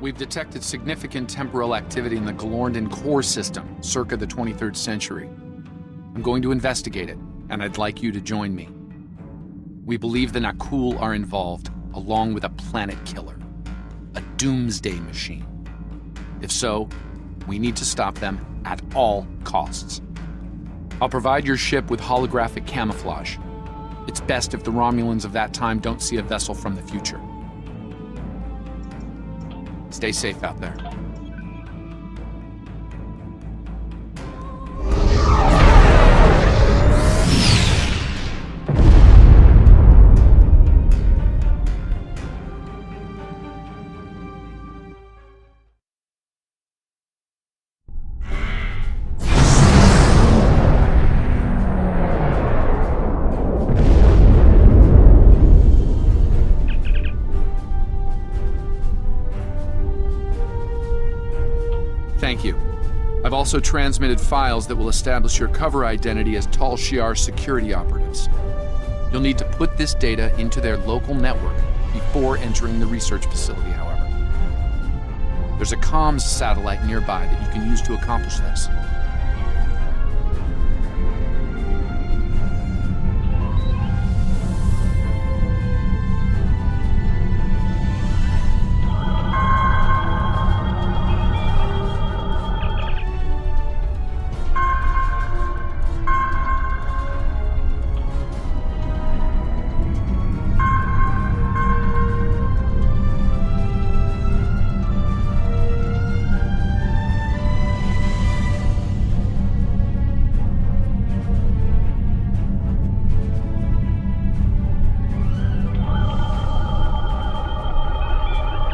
We've detected significant temporal activity in the Galorndon core system, circa the 23rd century. I'm going to investigate it, and I'd like you to join me. We believe the Nakul are involved, along with a planet killer, a doomsday machine. If so, we need to stop them at all costs. I'll provide your ship with holographic camouflage. It's best if the Romulans of that time don't see a vessel from the future. Stay safe out there. Thank you. I've also transmitted files that will establish your cover identity as tal-shiar security operatives. You'll need to put this data into their local network before entering the research facility, however. There's a comms satellite nearby that you can use to accomplish this.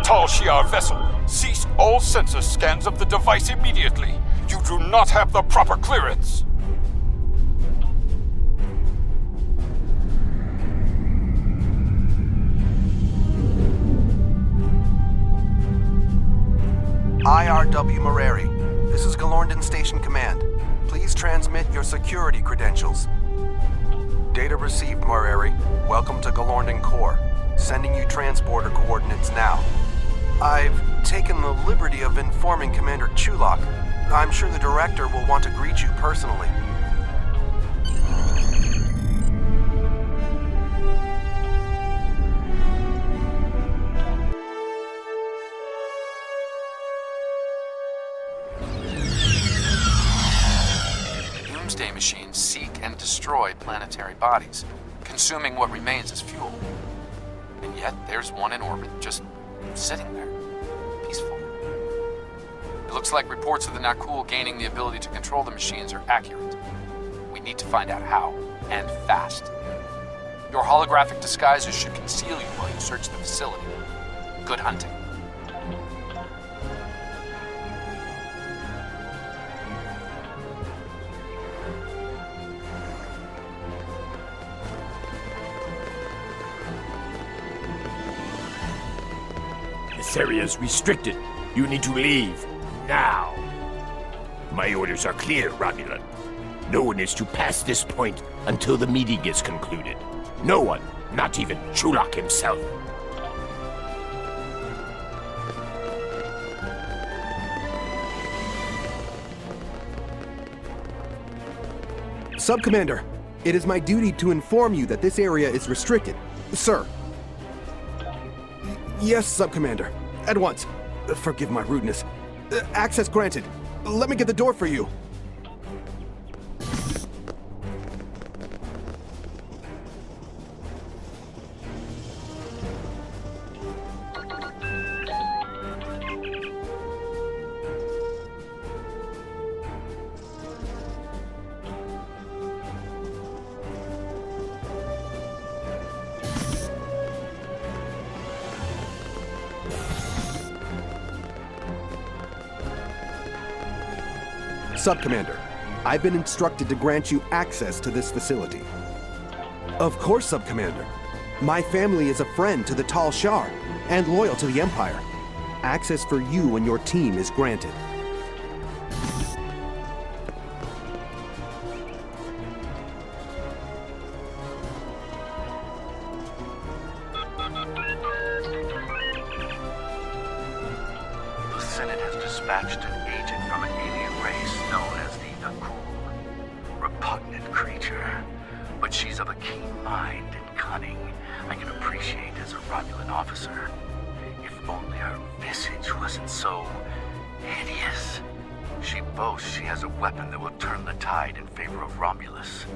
Tal-shiar vessel, cease all sensor scans of the device immediately. You do not have the proper clearance. IRW Mareri, this is Galorndon Station Command. Please transmit your security credentials. Data received, Mareri. Welcome to Galorndon Core. Sending you transporter coordinates now. I've taken the liberty of informing Commander Chulak. I'm sure the Director will want to greet you personally. Doomsday machines seek and destroy planetary bodies, consuming what remains as fuel. And yet, there's one in orbit, just sitting there, peaceful. It looks like reports of the Nakul gaining the ability to control the machines are accurate. We need to find out how, and fast. Your holographic disguises should conceal you while you search the facility. Good hunting. This area is restricted. You need to leave. Now. My orders are clear, Romulan. No one is to pass this point until the meeting is concluded. No one, not even Chulak himself. Sub-Commander, it is my duty to inform you that this area is restricted. Sir. Yes, Sub-Commander. At once. Forgive my rudeness. Access granted. Let me get the door for you. Sub-Commander, I've been instructed to grant you access to this facility. Of course, Sub-Commander. My family is a friend to the tal-shiar and loyal to the Empire. Access for you and your team is granted. has dispatched an agent from an alien race known as the Nakul. Repugnant creature, but she's of a keen mind and cunning I can appreciate as a Romulan officer. If only her visage wasn't so hideous. She boasts she has a weapon that will turn the tide in favor of Romulus.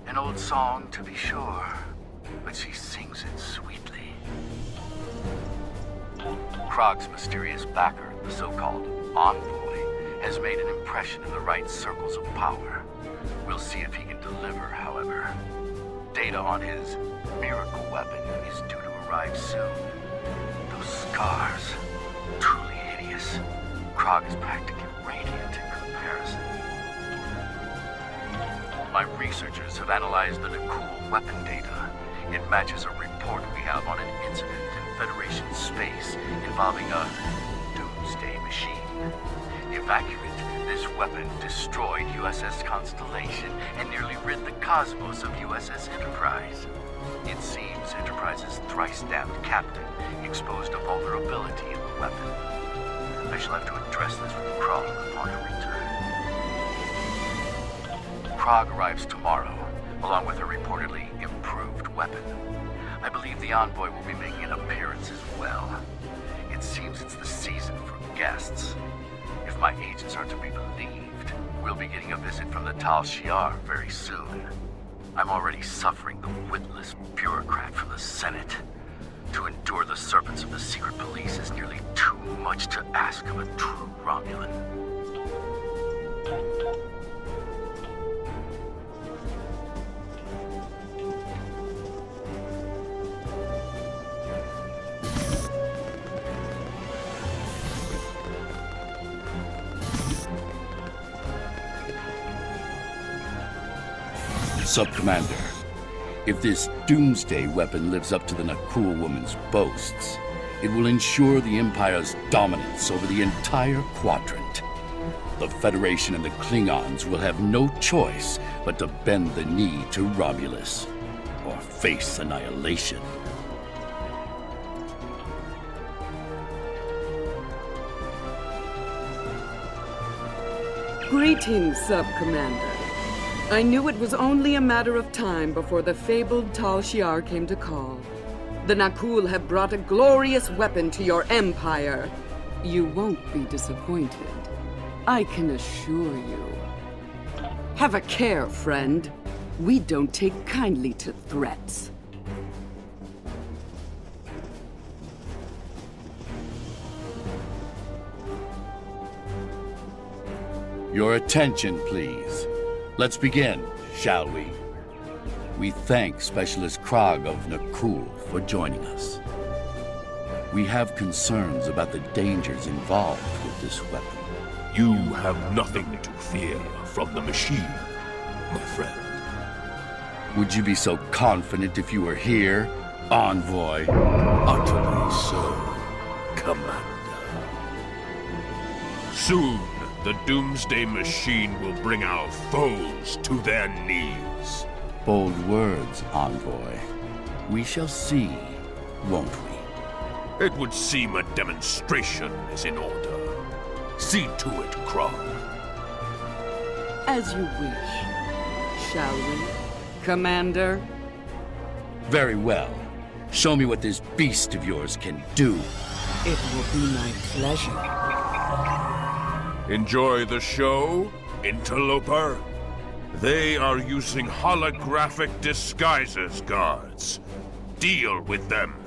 An old song, to be sure, but she sings it sweetly. Krog's mysterious backer, the so-called envoy, has made an impression in the right circles of power. We'll see if he can deliver, however. Data on his miracle weapon is due to arrive soon. Those scars, truly hideous. Krog is practically radiant in comparison. My researchers have analyzed the Nakul weapon data. It matches a report we have on an incident in Federation space involving a doomsday machine. If accurate, this weapon destroyed USS Constellation and nearly rid the cosmos of USS Enterprise. It seems Enterprise's thrice-stabbed captain exposed a vulnerability in the weapon. I shall have to address this with Krog upon her return. Krog arrives tomorrow, along with her reportedly improved weapon. I believe the envoy will be making an appearance as well. It seems it's the season for guests. If my agents are to be believed, we'll be getting a visit from the tal-shiar very soon. I'm already suffering the witless bureaucrat from the Senate. To endure the serpents of the secret police is nearly too much to ask of a true Romulan. Sub-Commander, if this doomsday weapon lives up to the Nakul woman's boasts, it will ensure the Empire's dominance over the entire quadrant. The Federation and the Klingons will have no choice but to bend the knee to Romulus, or face annihilation. Greetings, Sub-Commander. I knew it was only a matter of time before the fabled tal-shiar came to call. The Nakul have brought a glorious weapon to your empire. You won't be disappointed. I can assure you. Have a care, friend. We don't take kindly to threats. Your attention, please. Let's begin, shall we? We thank Specialist Krog of Nakul for joining us. We have concerns about the dangers involved with this weapon. You have nothing to fear from the machine, my friend. Would you be so confident if you were here, Envoy? Utterly so, Commander. Soon, the Doomsday Machine will bring our foes to their knees. Bold words, Envoy. We shall see, won't we? It would seem a demonstration is in order. See to it, Krog. As you wish. Shall we, Commander? Very well. Show me what this beast of yours can do. It will be my pleasure. Enjoy the show, interloper? They are using holographic disguises, guards. Deal with them.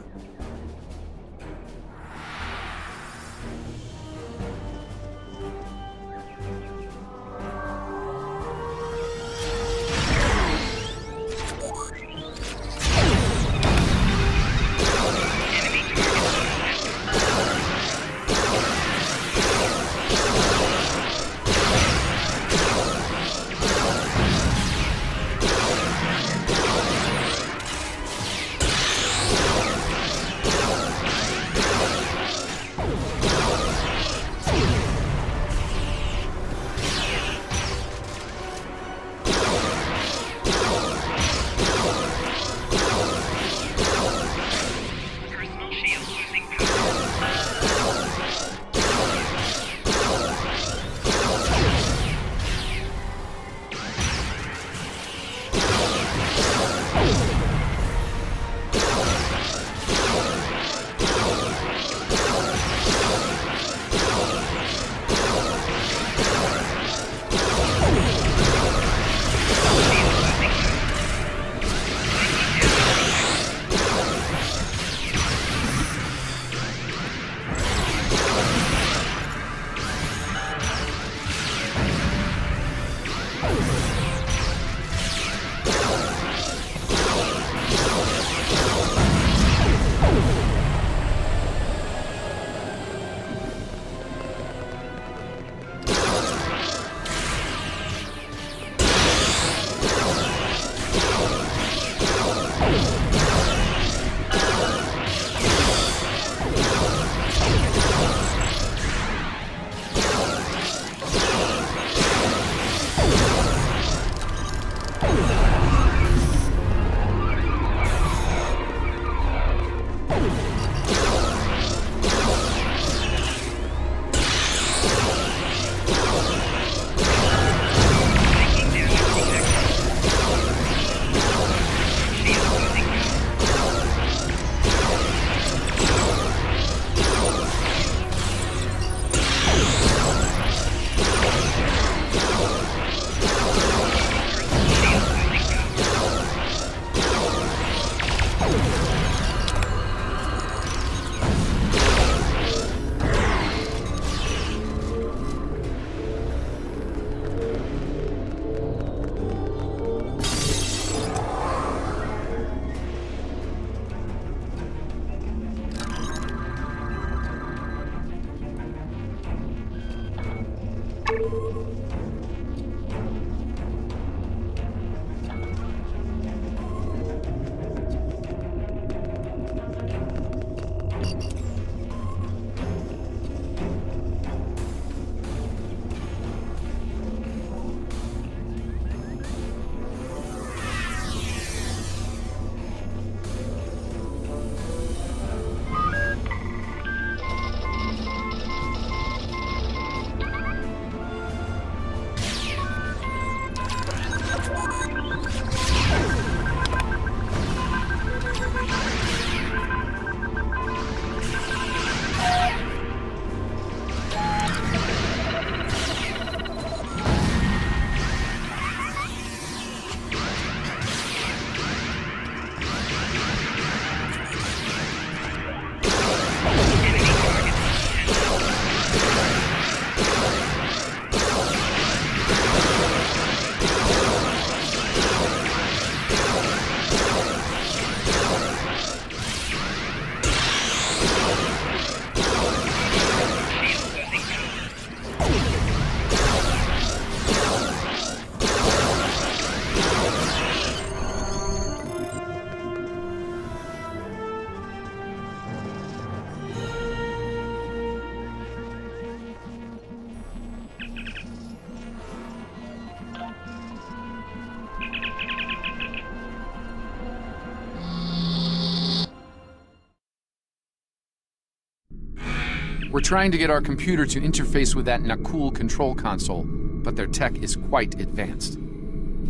We're trying to get our computer to interface with that Nakul control console, but their tech is quite advanced.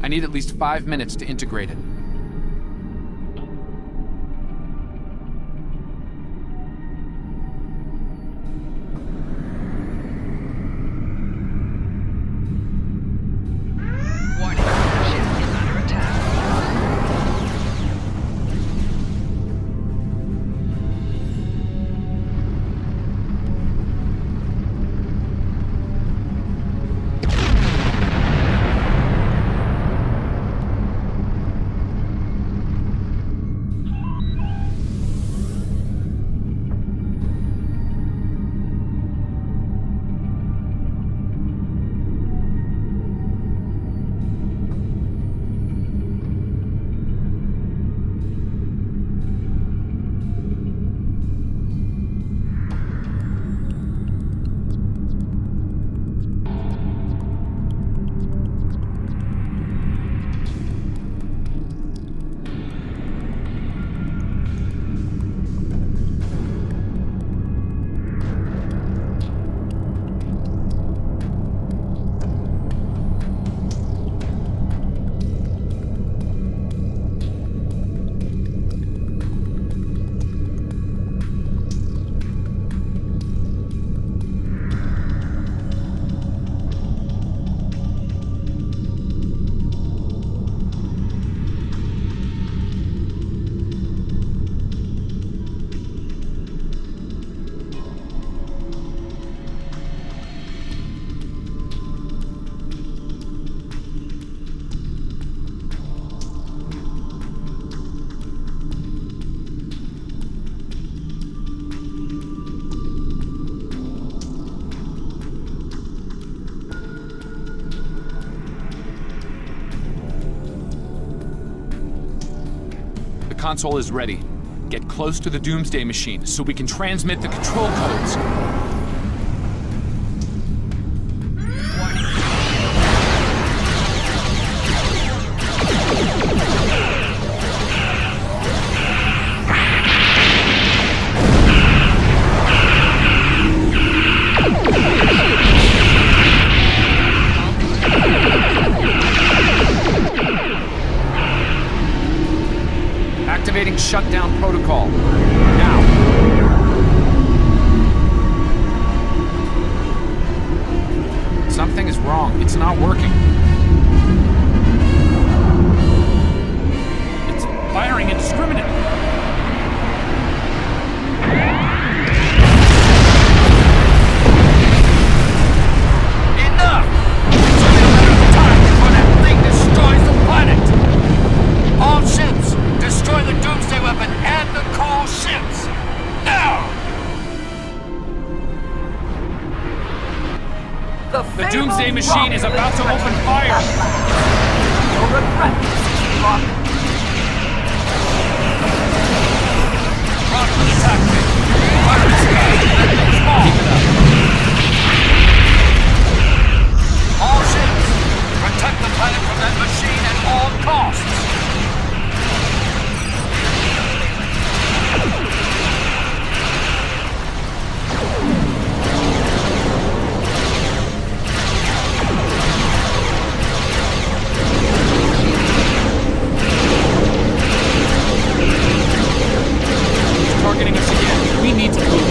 I need at least 5 minutes to integrate it. The console is ready. Get close to the Doomsday Machine so we can transmit the control codes. Activating shutdown protocol. Now. Something is wrong. It's not working. It's firing indiscriminately. Enough! It's only a matter of time before that thing destroys the planet! All ships! Destroy the Doomsday Weapon and the cool ships! Now! The Doomsday Machine is about to open fire! You'll regret this, Jean-luc. Rock for the tactic! Fire the sky! Small! Keep it up! All ships, protect the planet from that machine at all costs! Targeting us again. We need to move.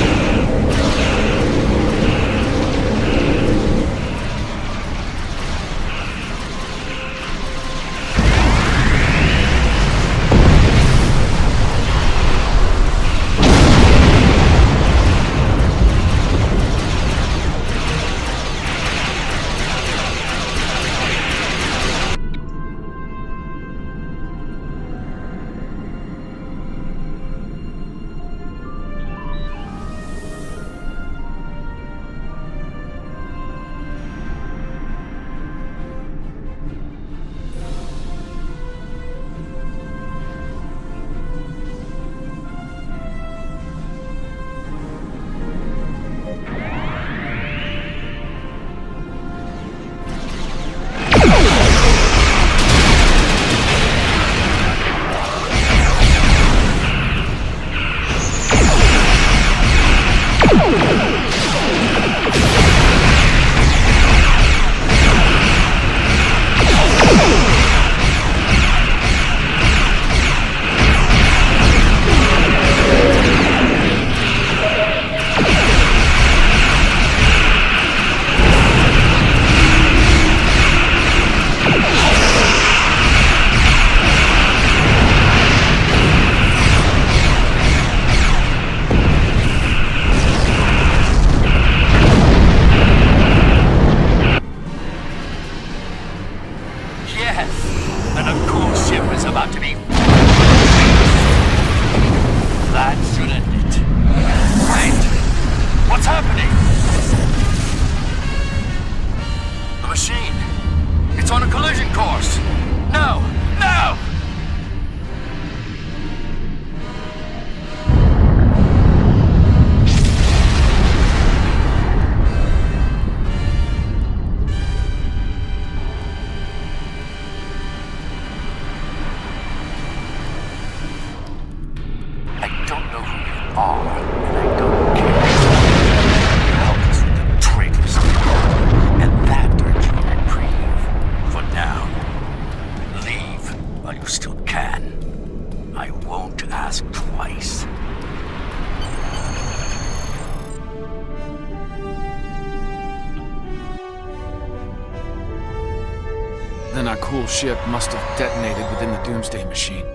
Then our cool ship must have detonated within the Doomsday Machine.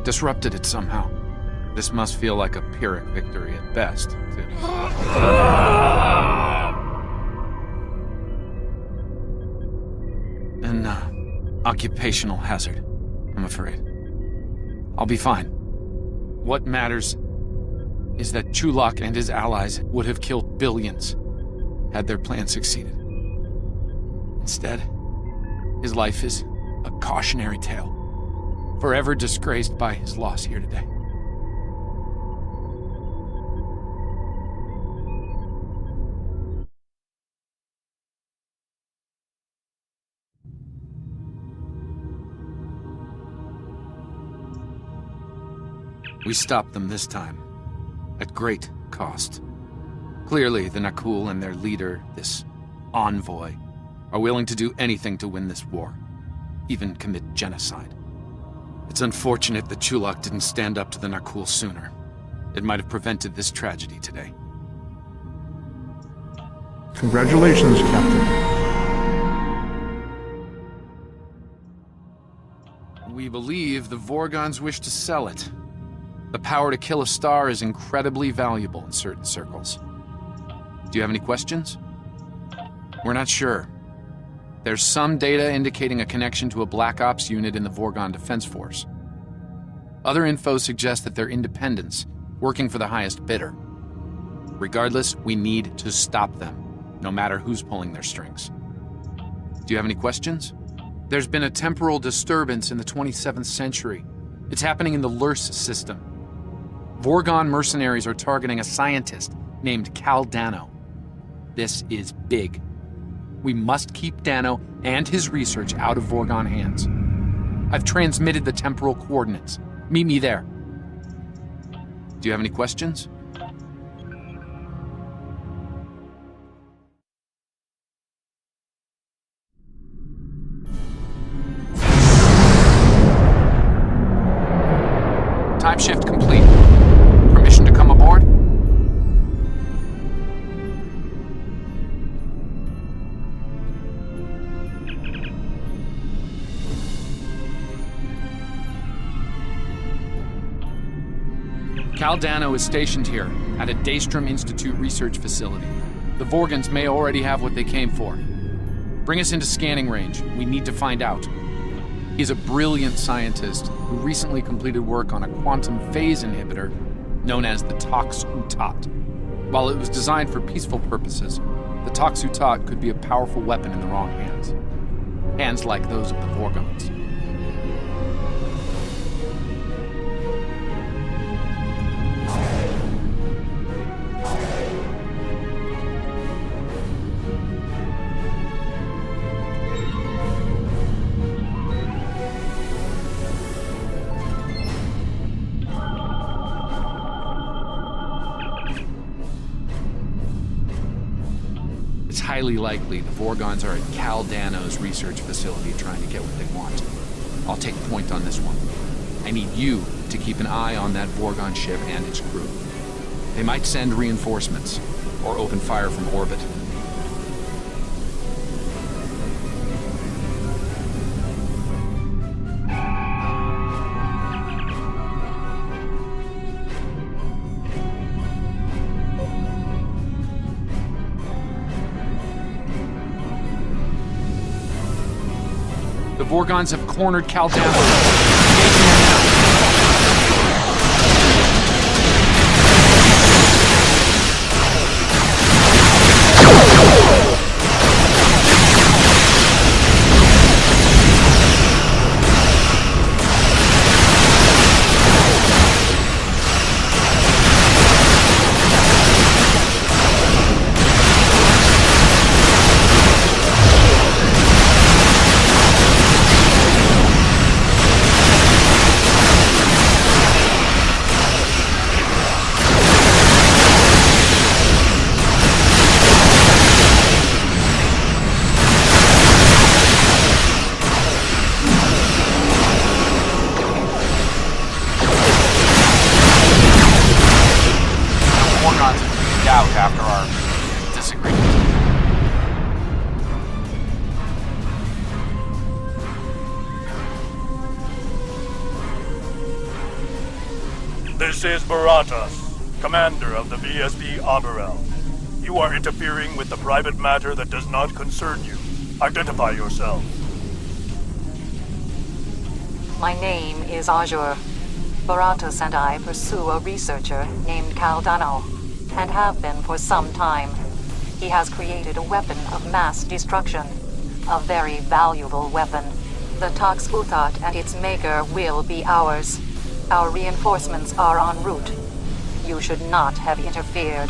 Disrupted it somehow. This must feel like a Pyrrhic victory at best, too. An occupational hazard, I'm afraid. I'll be fine. What matters is that jean-luc and his allies would have killed billions had their plan succeeded. Instead, his life is a cautionary tale, forever disgraced by his loss here today. We stopped them this time, at great cost. Clearly, the Nakul and their leader, this envoy, are willing to do anything to win this war, even commit genocide. It's unfortunate that jean-luc didn't stand up to the Nakul sooner. It might have prevented this tragedy today. Congratulations, Captain. We believe the Vorgons wish to sell it. The power to kill a star is incredibly valuable in certain circles. Do you have any questions? We're not sure. There's some data indicating a connection to a Black Ops unit in the Vorgon Defense Force. Other info suggests that they're independents, working for the highest bidder. Regardless, we need to stop them. no matter who's pulling their strings. Do you have any questions? There's been a temporal disturbance in the 27th century. It's happening in the Lurs system. Vorgon mercenaries are targeting a scientist named Cal Dano. This is big. We must keep Dano and his research out of Vorgon hands. I've transmitted the temporal coordinates. Meet me there. Do you have any questions? Time shift complete. Permission to come aboard? Cal Dano is stationed here at a Daystrom Institute research facility. The Vorgons may already have what they came for. Bring us into scanning range. We need to find out. He's a brilliant scientist who recently completed work on a quantum phase inhibitor known as the Tox-Utat. While it was designed for peaceful purposes, the Tox-Utat could be a powerful weapon in the wrong hands. Hands like those of the Vorgons. It's highly likely the Vorgons are at Cal Dano's research facility trying to get what they want. I'll take point on this one. I need you to keep an eye on that Vorgon ship and its crew. They might send reinforcements, or open fire from orbit. The Vorgons have cornered Cal Dano. Engaging them now. Out after our disagreement. This is Baratas, commander of the VSB Aberel. You are interfering with the private matter that does not concern you. Identify yourself. My name is Azure. Baratas and I pursue a researcher named Cal Dano, and have been for some time. He has created a weapon of mass destruction. A very valuable weapon. The Tox-Utat and its maker will be ours. Our reinforcements are en route. You should not have interfered.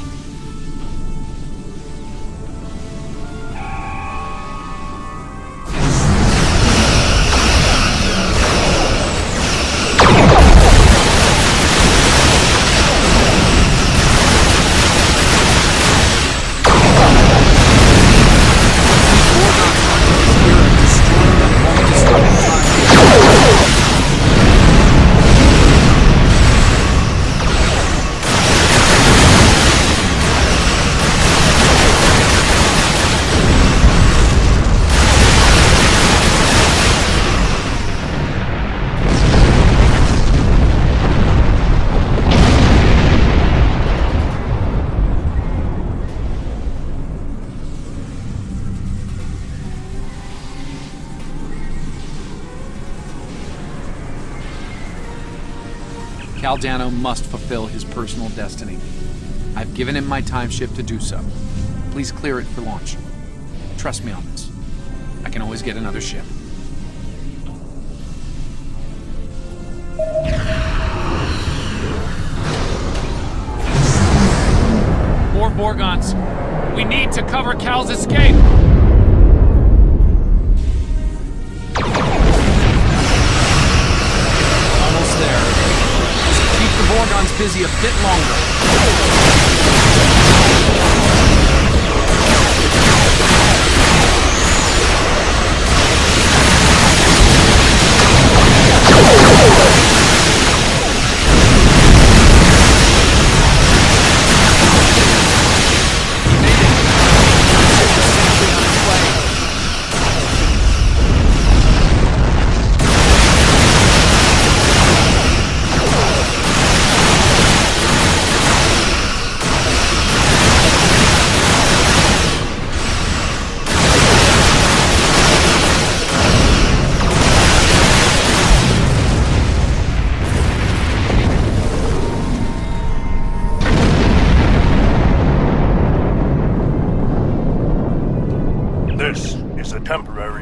Cal Dano must fulfill his personal destiny. I've given him my time ship to do so. Please clear it for launch. Trust me on this. I can always get another ship. More Vorgons. We need to cover Cal's escape. Almost there. Just keep the Vorgons busy a bit longer.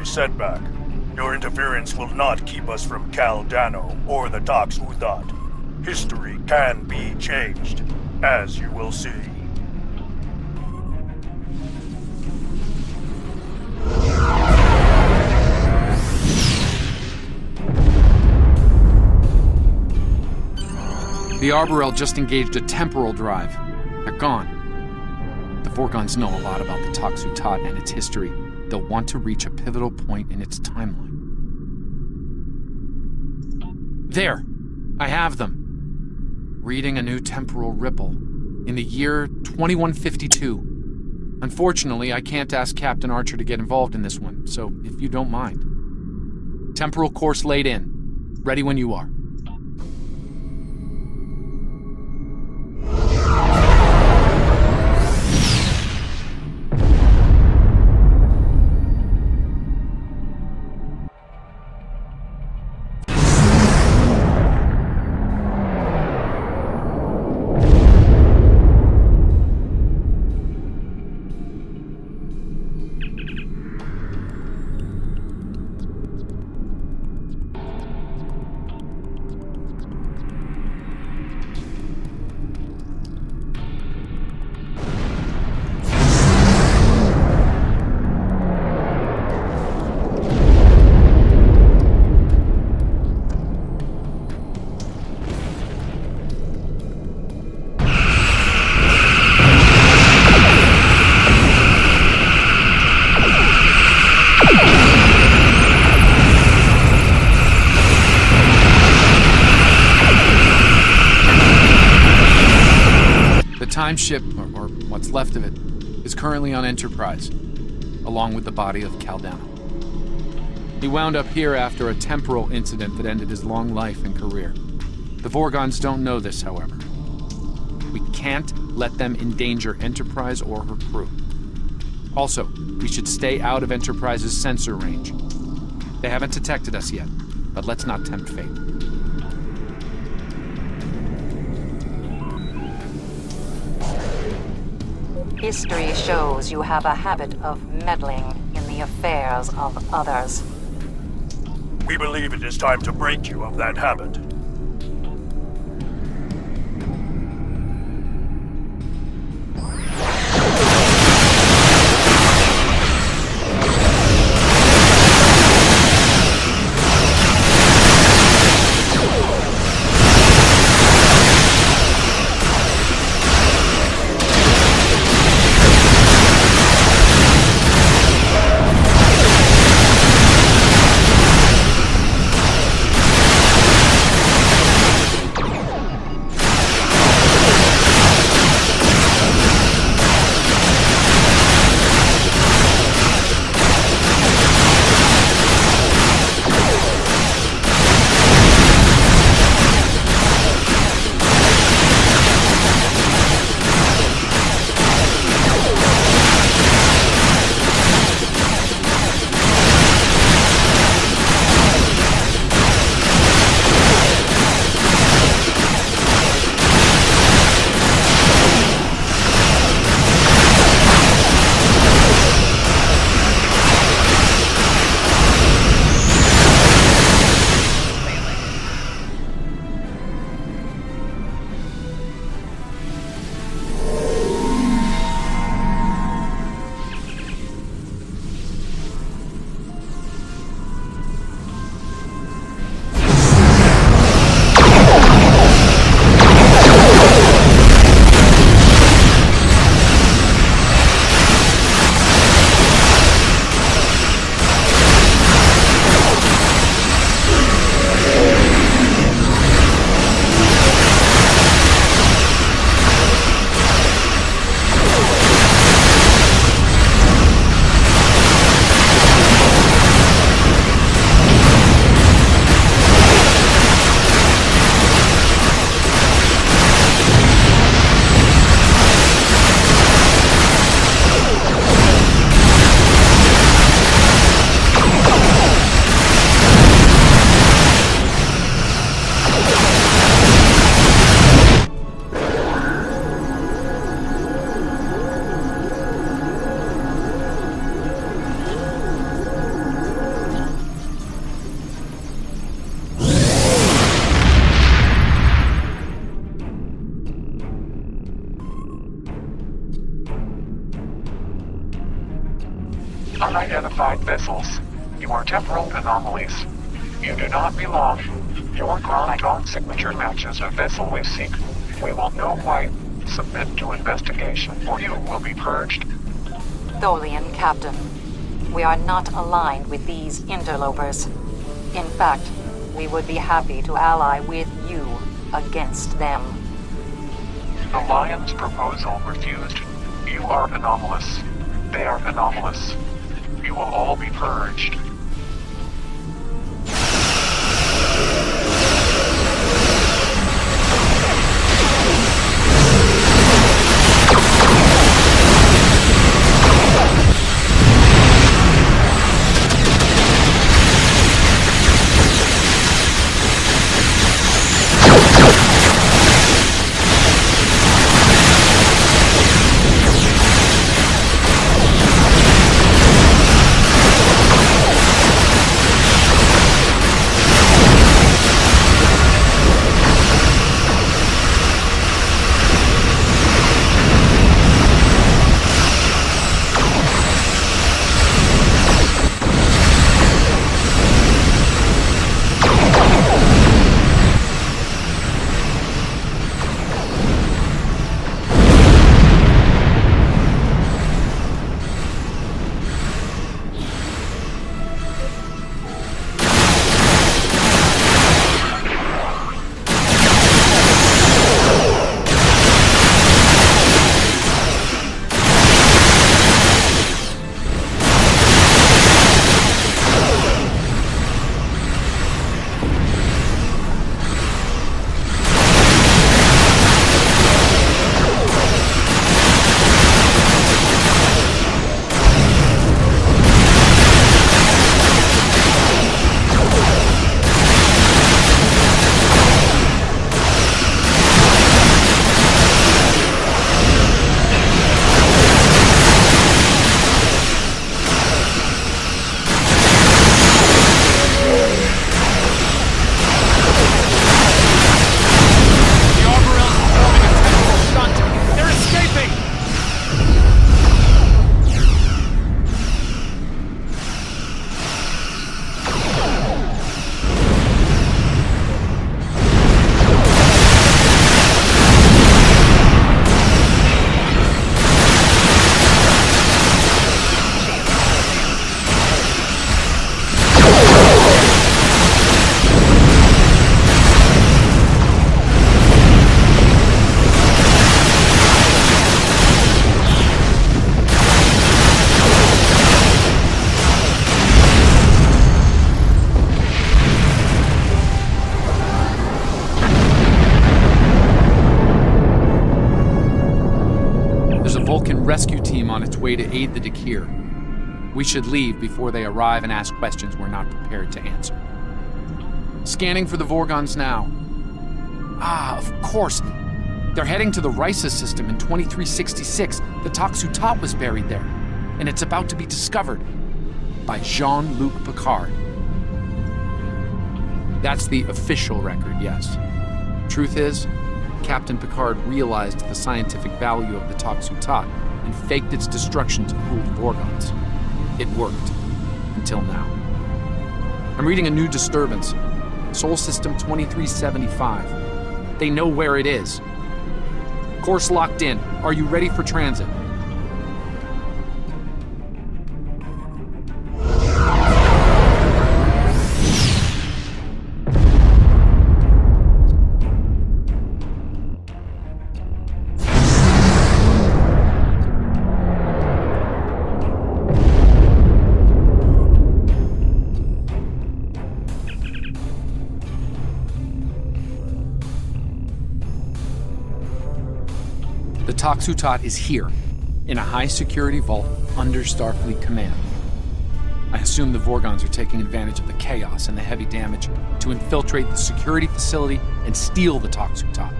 Setback. Your interference will not keep us from Cal Dano or the Tox Uthat. History can be changed, as you will see. The Arborel just engaged a temporal drive. They're gone. The Vorgons know a lot about the Tox Uthat and its history. They'll want to reach a pivotal point in its timeline. There! I have them. Reading a new temporal ripple. In the year 2152. Unfortunately, I can't ask Captain Archer to get involved in this one, so if you don't mind. Temporal course laid in. Ready when you are. Time ship, or what's left of it, is currently on Enterprise, along with the body of Caldano. He wound up here after a temporal incident that ended his long life and career. The Vorgons don't know this, however. We can't let them endanger Enterprise or her crew. Also, we should stay out of Enterprise's sensor range. They haven't detected us yet, but let's not tempt fate. History shows you have a habit of meddling in the affairs of others. We believe it is time to break you of that habit. Unidentified vessels. You are temporal anomalies. You do not belong. Your chromosome signature matches a vessel we seek. We will know why. Submit to investigation, or you will be purged. Tholian Captain, we are not aligned with these interlopers. In fact, we would be happy to ally with you against them. The Lion's proposal refused. You are anomalous. They are anomalous. You will all be purged. Rescue team on its way to aid the Dakir. We should leave before they arrive and ask questions we're not prepared to answer. Scanning for the Vorgons now. Ah, of course. They're heading to the Risa system in 2366. The Toxutot was buried there, and it's about to be discovered by Jean-Luc Picard. That's the official record, yes. Truth is, Captain Picard realized the scientific value of the Toxutot and faked its destruction to fool the Vorgons. It worked. Until now. I'm reading a new disturbance. Sol System 2375. They know where it is. Course locked in. Are you ready for transit? The Toxutot is here, in a high-security vault under Starfleet command. I assume the Vorgons are taking advantage of the chaos and the heavy damage to infiltrate the security facility and steal the Toxutot.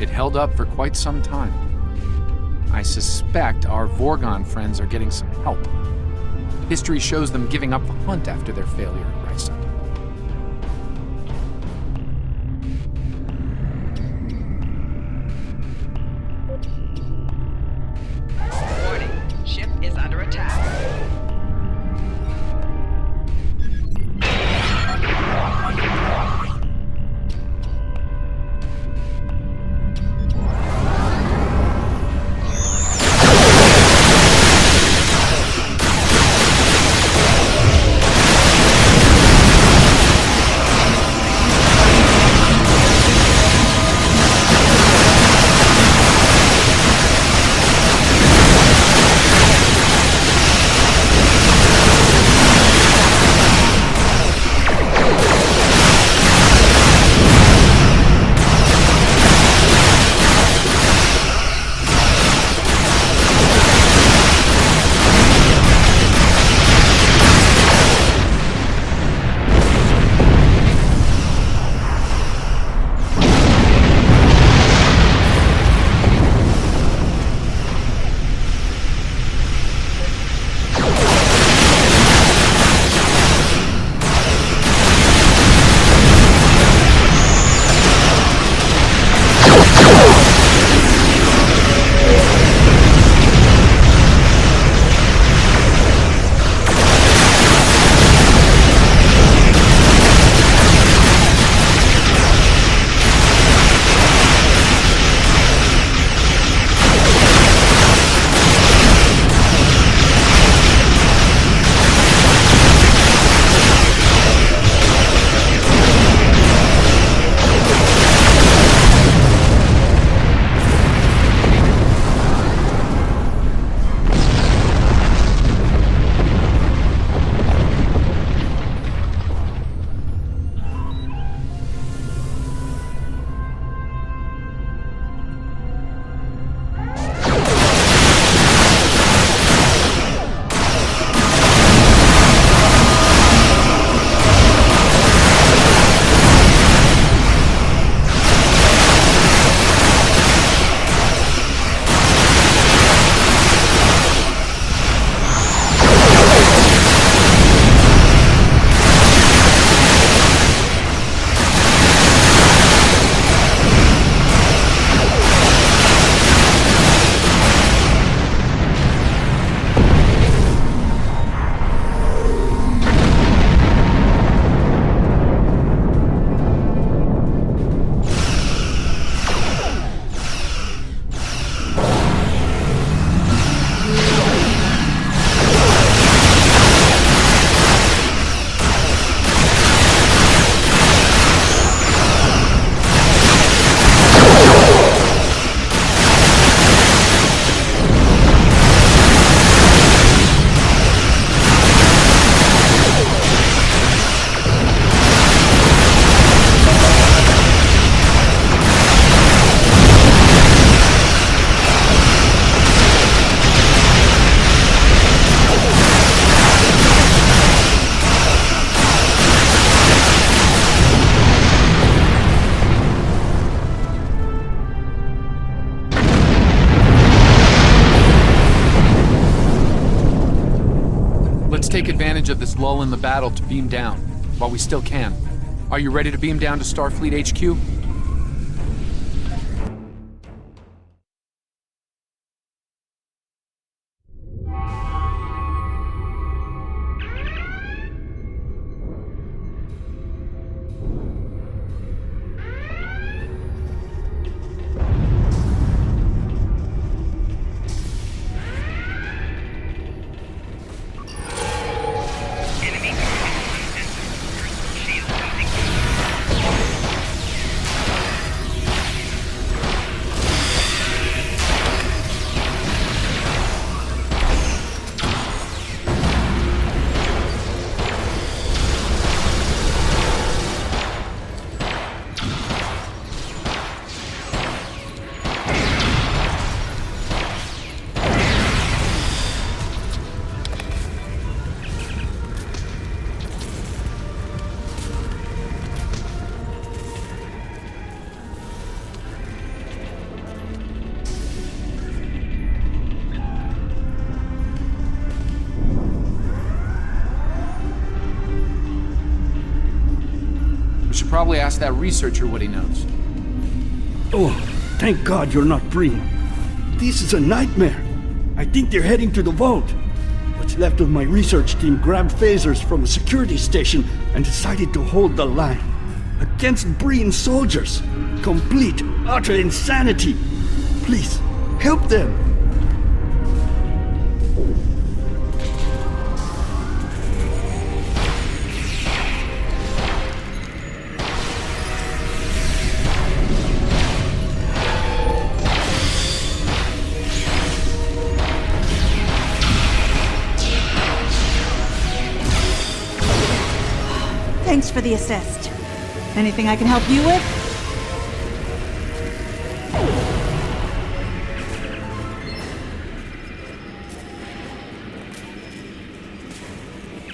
It held up for quite some time. I suspect our Vorgon friends are getting some help. History shows them giving up the hunt after their failure at Risa. Warning, ship is under attack. take advantage of this lull in the battle to beam down, while we still can. Are you ready to beam down to Starfleet HQ? Probably ask that researcher what he knows. Oh, thank God you're not Breen. This is a nightmare. I think they're heading to the vault. What's left of my research team grabbed phasers from a security station and decided to hold the line. Against Breen soldiers. Complete, utter insanity. Please, help them. Thanks for the assist. Anything I can help you with?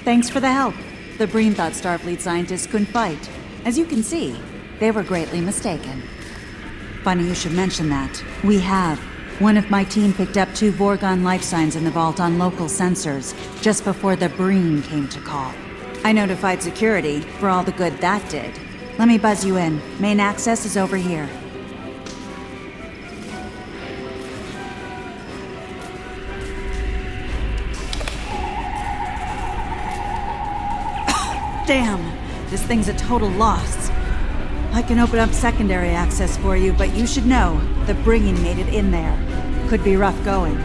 Thanks for the help. The Breen thought Starfleet scientists couldn't fight. As you can see, they were greatly mistaken. Funny you should mention that. We have. One of my team picked up 2 Vorgon life signs in the vault on local sensors, just before the Breen came to call. I notified security, for all the good that did. Let me buzz you in. Main access is over here. Damn! This thing's a total loss. I can open up secondary access for you, but you should know, the Bringing made it in there. Could be rough going.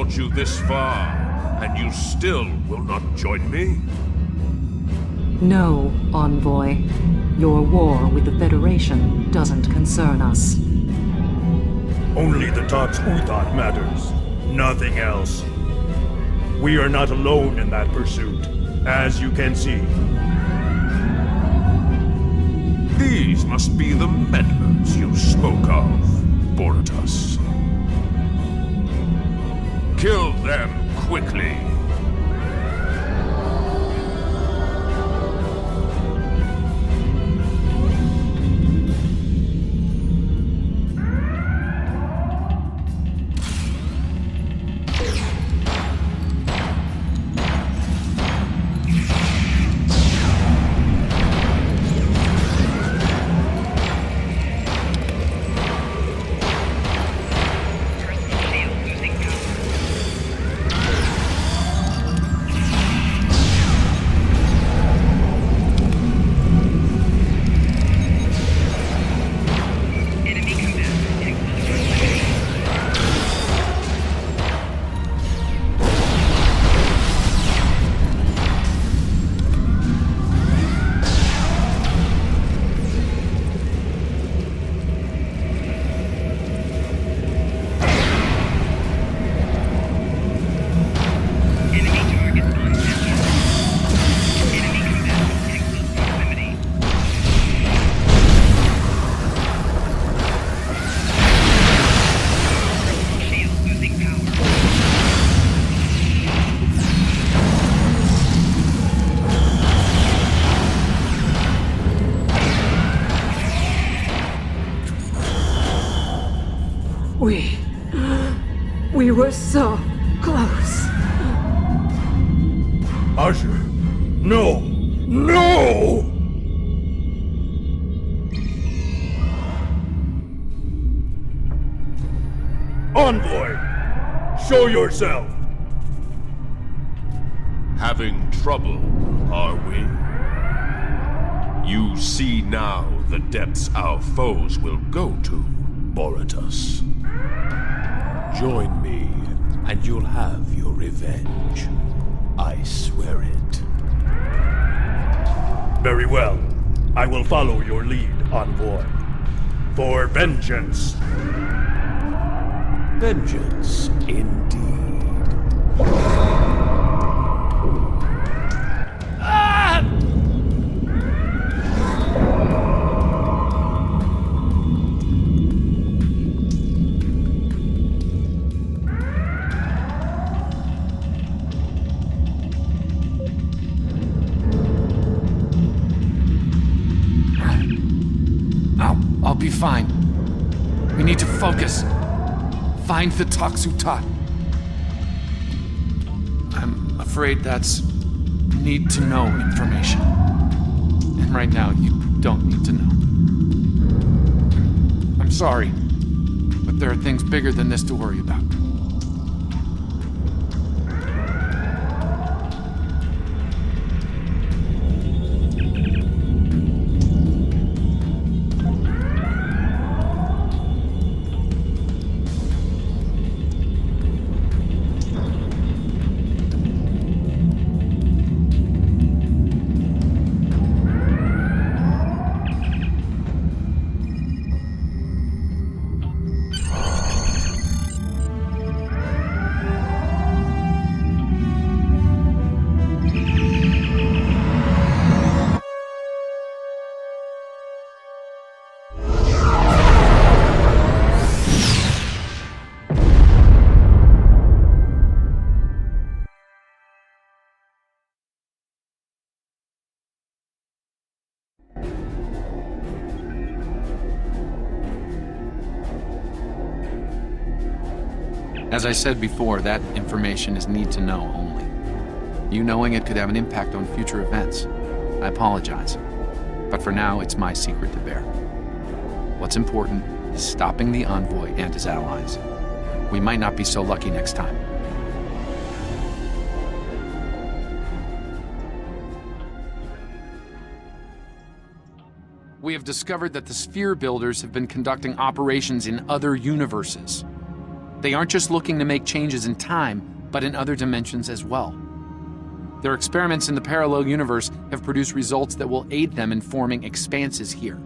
brought you this far, and you still will not join me? No, Envoy. Your war with the Federation doesn't concern us. Only the Tox Uthot matters. Nothing else. We are not alone in that pursuit, as you can see. These must be the meddlers you spoke of, Boratus. Kill them quickly. We were so close. Azure, no! No! Envoy, show yourself! Having trouble, are we? You see now the depths our foes will go to, Boratus. Join me, and you'll have your revenge. I swear it. Very well. I will follow your lead, Envoy. For vengeance. Vengeance, indeed. I'll be fine. We need to focus. Find the Tox Uthot. I'm afraid that's need-to-know information. And right now, you don't need to know. I'm sorry, but there are things bigger than this to worry about. As I said before, that information is need-to-know only. You knowing it could have an impact on future events. I apologize. But for now, it's my secret to bear. What's important is stopping the Envoy and his allies. We might not be so lucky next time. We have discovered that the Sphere Builders have been conducting operations in other universes. They aren't just looking to make changes in time, but in other dimensions as well. Their experiments in the parallel universe have produced results that will aid them in forming expanses here.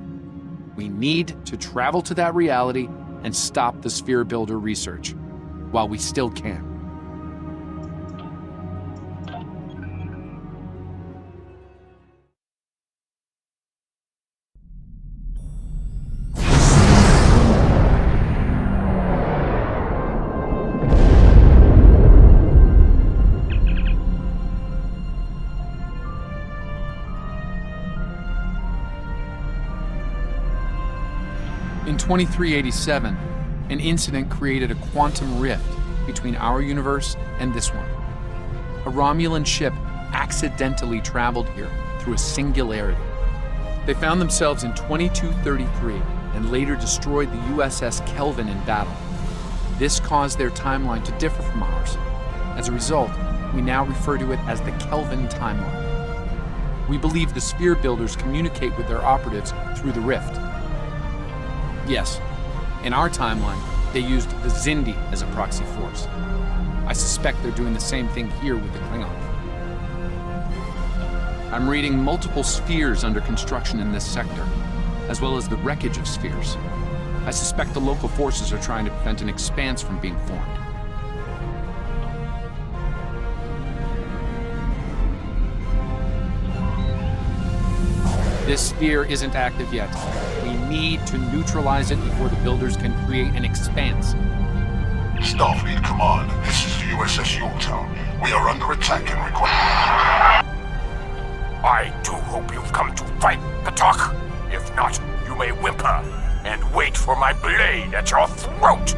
We need to travel to that reality and stop the sphere builder research while we still can. In 2387, an incident created a quantum rift between our universe and this one. A Romulan ship accidentally traveled here through a singularity. They found themselves in 2233 and later destroyed the USS Kelvin in battle. This caused their timeline to differ from ours. As a result, we now refer to it as the Kelvin timeline. We believe the sphere builders communicate with their operatives through the rift. Yes, in our timeline, they used the Xindi as a proxy force. I suspect they're doing the same thing here with the Klingons. I'm reading multiple spheres under construction in this sector, as well as the wreckage of spheres. I suspect the local forces are trying to prevent an expanse from being formed. This sphere isn't active yet. We need to neutralize it before the builders can create an expanse. Starfleet Command, this is the USS Yorktown. We are under attack and require... I do hope you've come to fight, Patok. If not, you may whimper and wait for my blade at your throat.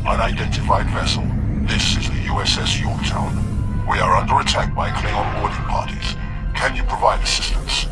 Unidentified vessel. This is the USS Yorktown. We are under attack by Klingon boarding parties. Can you provide assistance?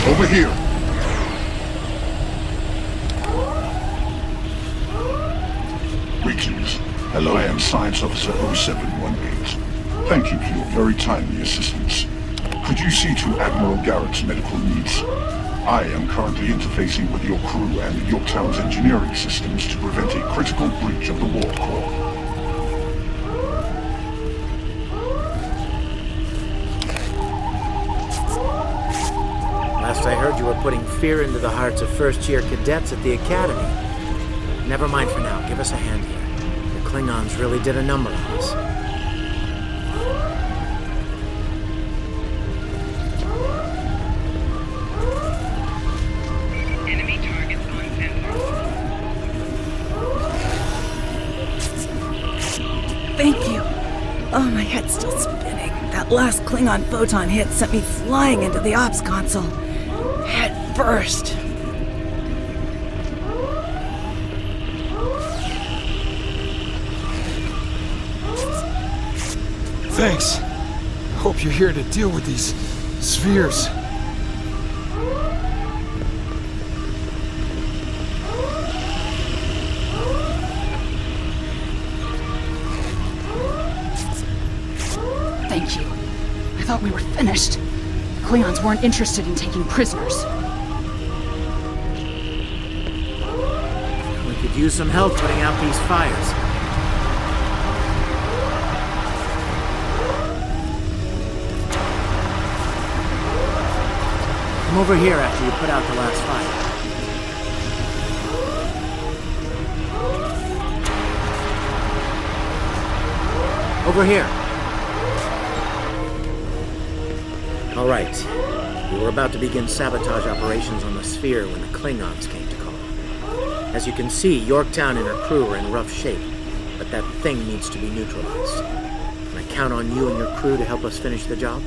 Over here. Greetings. Hello, I am Science Officer 0718. Thank you for your very timely assistance. Could you see to Admiral Garrett's medical needs? I am currently interfacing with your crew and Yorktown's engineering systems to prevent a critical breach of the warp core. Last I heard, you were putting fear into the hearts of first-year cadets at the Academy. Never mind for now. Give us a hand here. The Klingons really did a number on us. That last Klingon photon hit sent me flying into the ops console. Head first. Thanks. Hope you're here to deal with these spheres. Thank you. I thought we were finished. The Klingons weren't interested in taking prisoners. We could use some help putting out these fires. Come over here after you put out the last fire. Over here. All right. We were about to begin sabotage operations on the sphere when the Klingons came to call. As you can see, Yorktown and her crew are in rough shape, but that thing needs to be neutralized. Can I count on you and your crew to help us finish the job?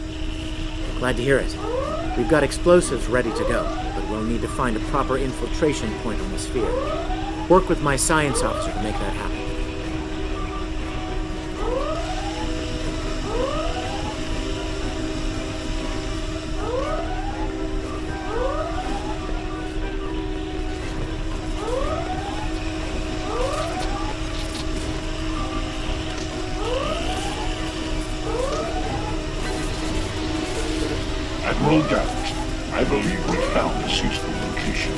Glad to hear it. We've got explosives ready to go, but we'll need to find a proper infiltration point on the sphere. Work with my science officer to make that happen. Admiral Garrett, I believe we found a suitable location.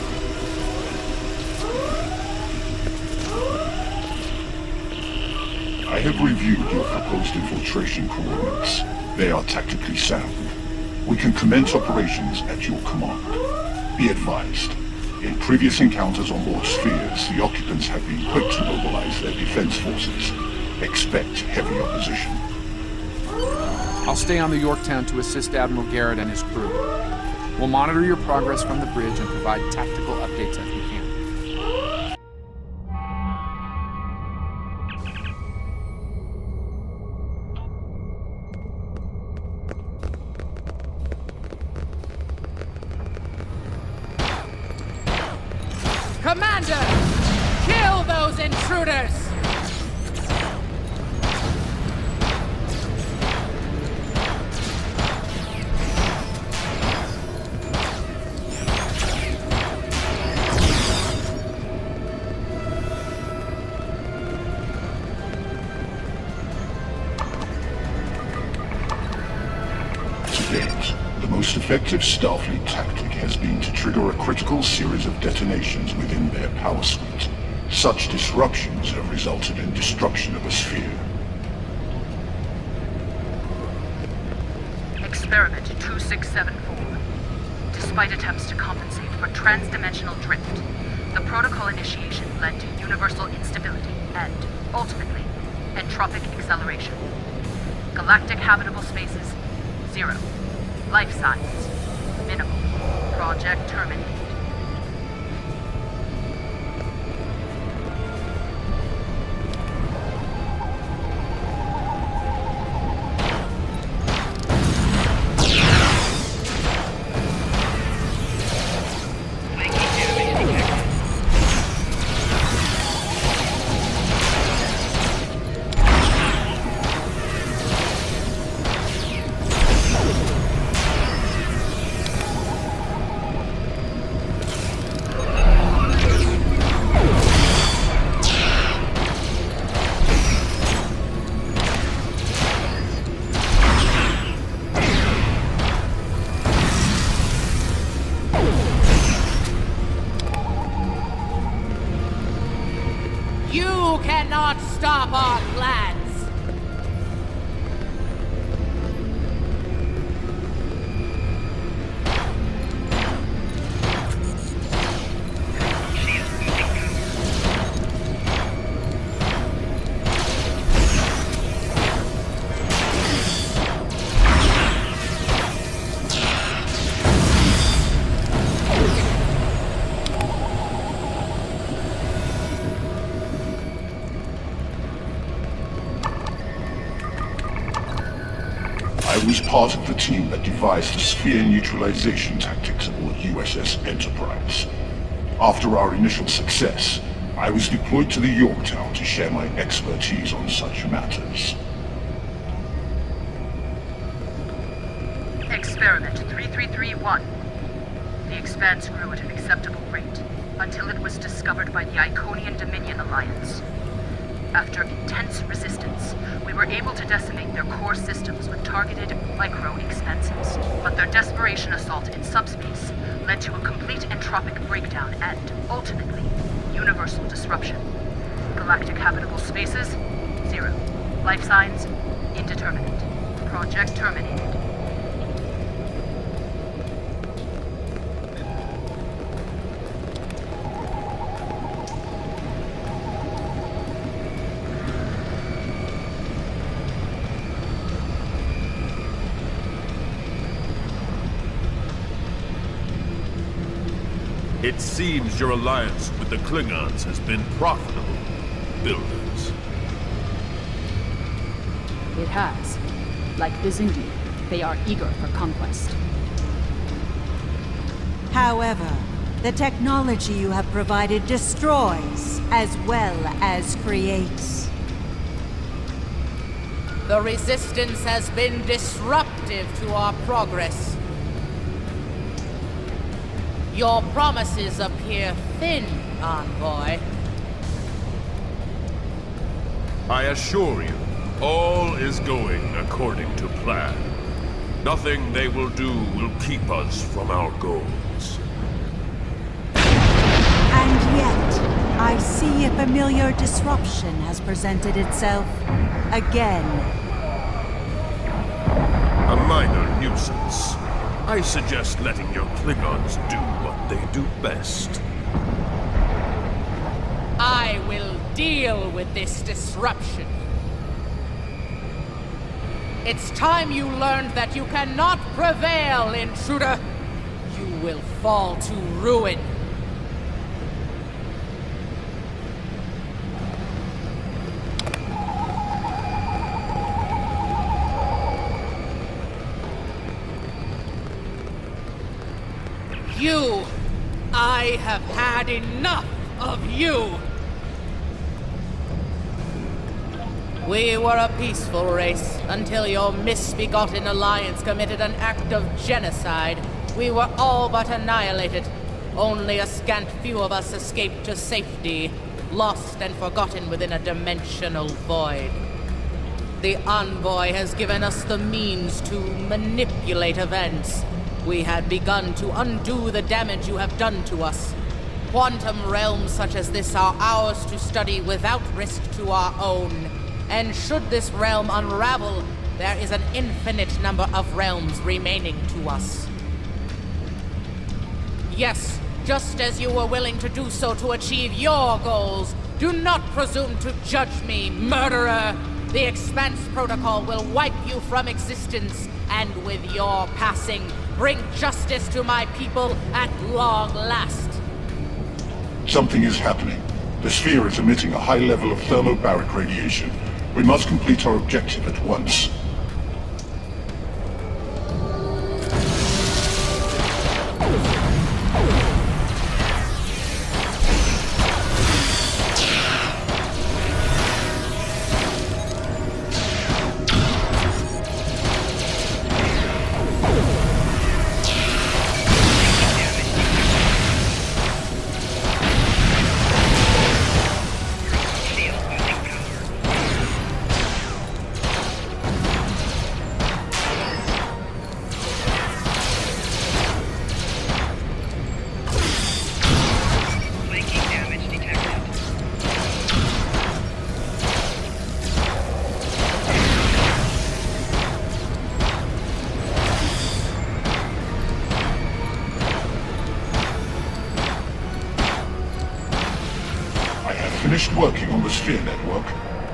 I have reviewed your proposed infiltration coordinates. They are tactically sound. We can commence operations at your command. Be advised, in previous encounters on board spheres, the occupants have been quick to mobilize their defense forces. Expect heavy opposition. I'll stay on the Yorktown to assist Admiral Garrett and his crew. We'll monitor your progress from the bridge and provide tactical updates as we can. Commander! Kill those intruders! The most effective Starfleet tactic has been to trigger a critical series of detonations within their power suite. Such disruptions have resulted in destruction of a sphere. Experiment 2674. Despite attempts to compensate for transdimensional drift, the protocol initiation led to universal instability and, ultimately, entropic acceleration. Galactic habitable spaces, 0. Life signs, minimal. Project terminated. You cannot stop our plans! was part of the team that devised the sphere neutralization tactics aboard USS Enterprise. After our initial success, I was deployed to the Yorktown to share my expertise on such matters. Experiment 3331. The Expanse grew at an acceptable rate until it was discovered by the Iconian Dominion Alliance. After intense resistance, we were able to decimate their core systems with targeted micro-expanses. But their desperation assault in subspace led to a complete entropic breakdown and, ultimately, universal disruption. Galactic habitable spaces, 0. Life signs, indeterminate. Project terminated. It seems your alliance with the Klingons has been profitable, builders. It has. Like Byzantium, they are eager for conquest. However, the technology you have provided destroys as well as creates. The Resistance has been disruptive to our progress. Your promises appear thin, Envoy. I assure you, all is going according to plan. Nothing they will do will keep us from our goals. And yet, I see a familiar disruption has presented itself again. A minor nuisance. I suggest letting your Klingons do what they do best. I will deal with this disruption. It's time you learned that you cannot prevail, intruder. You will fall to ruin. You! I have had enough of you! We were a peaceful race until your misbegotten alliance committed an act of genocide. We were all but annihilated. Only a scant few of us escaped to safety, lost and forgotten within a dimensional void. The Envoy has given us the means to manipulate events. We had begun to undo the damage you have done to us. Quantum realms such as this are ours to study without risk to our own. And should this realm unravel, there is an infinite number of realms remaining to us. Yes, just as you were willing to do so to achieve your goals, do not presume to judge me, murderer! The Expanse Protocol will wipe you from existence, and with your passing, bring justice to my people at long last. Something is happening. The sphere is emitting a high level of thermobaric radiation. We must complete our objective at once. Finished working on the sphere network.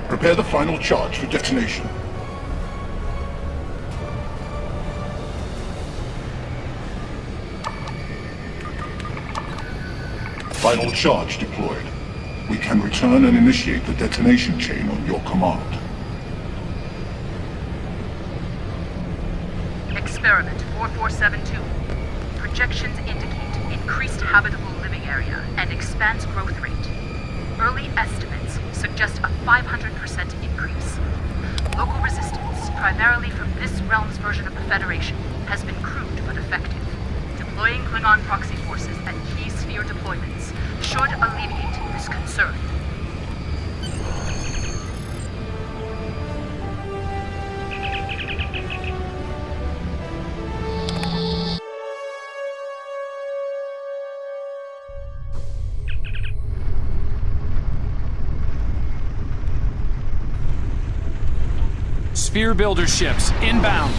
Prepare the final charge for detonation. Final charge deployed. We can return and initiate the detonation chain on your command. Experiment 4472. Projections indicate increased habitable living area and expanse growth rate. Early estimates suggest a 500% increase. Local resistance, primarily from this realm's version of the Federation, has been crude but effective. Deploying Klingon proxy forces and key sphere deployments should alleviate this concern. Sphere builder ships inbound.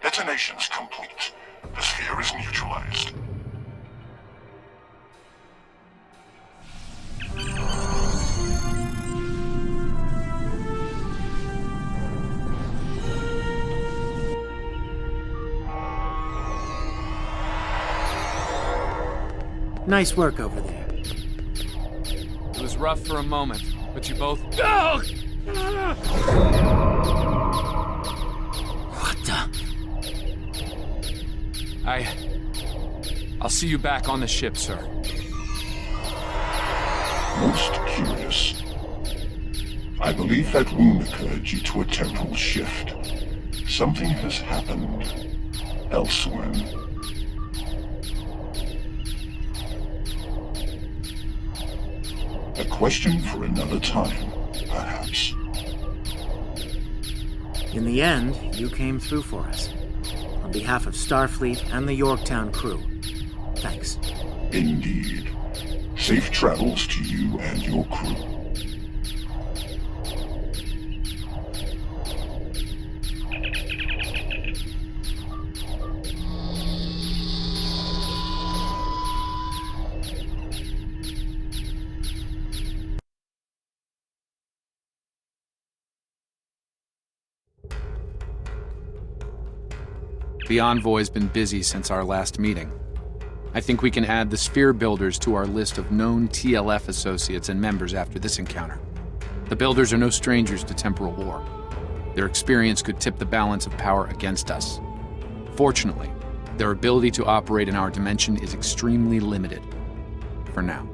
Detonation's complete. The sphere is neutralized. Nice work over there. It was rough for a moment, but you both... What the... I'll see you back on the ship, sir. Most curious. I believe that wound occurred due to a temporal shift. Something has happened elsewhere. A question for another time, perhaps. In the end, you came through for us. On behalf of Starfleet and the Yorktown crew, thanks. Indeed. Safe travels to you and your crew. The Envoy's been busy since our last meeting. I think we can add the Sphere Builders to our list of known TLF associates and members after this encounter. The Builders are no strangers to temporal war. Their experience could tip the balance of power against us. Fortunately, their ability to operate in our dimension is extremely limited. For now.